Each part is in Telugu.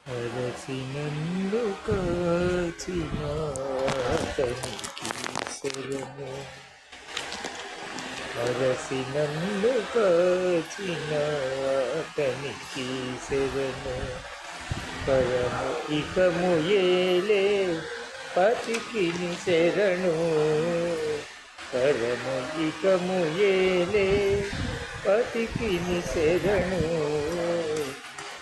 అరసి నన్ను కాచిన అతనికి శరణు. అరసి నన్ను కాచిన అతనికి శరణు. పరము ఇకము ఏలే పతికిని శరణు. పరము ఇకము ఏలే పతికిని శరణు.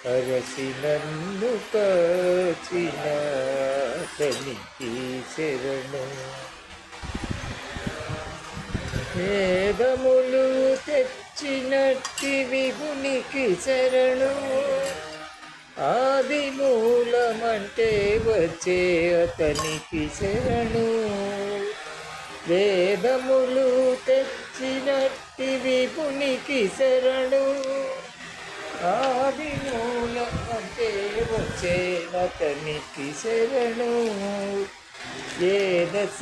అరసి నన్ను కాచిన అతనికి శరణు. వేదములు తెచ్చినట్టి విభునికి శరణు. ఆది మూలమంటే వచ్చే అతనికి శరణు. వేదములు తెచ్చినట్టి విభునికి శరణు. ఆది మూలమంటే వచ్చే అతనికి శరణు. ఏ దశ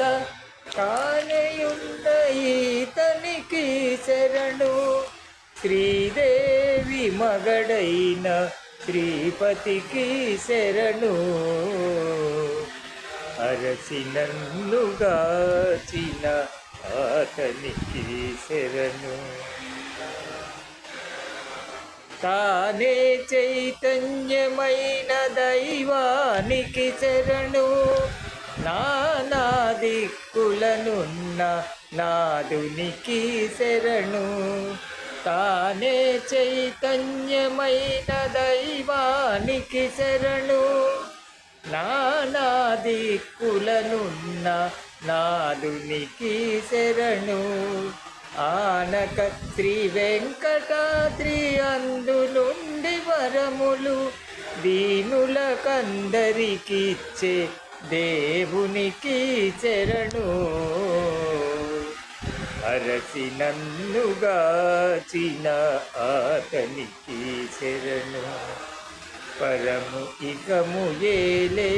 కానయున్న ఈతనికి శరణు. శ్రీదేవి మగడైన శ్రీపతికి శరణు. అరసి నన్ను గాచిన అతనికి శరణు. తానే చైతన్యమైన దైవానికి శరణు. నానా దిక్కులనున్న నాదునికి శరణు. తానే చైతన్యమైన దైవానికి శరణు. నానా దిక్కులనున్న నాదునికి శరణు. ఆనక శ్రీ వెంకటాద్రి అందులుండి వరములు దీనులకందరికిచ్చే దేవునికి శరణు. అరసి నన్ను గాచిన అతనికి శరణు. పరము ఇకము ఏలే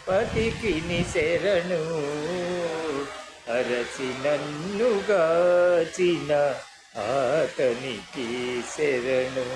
పతికిని శరణు. అరసి నన్ను గాచిన అతనికి శరణు.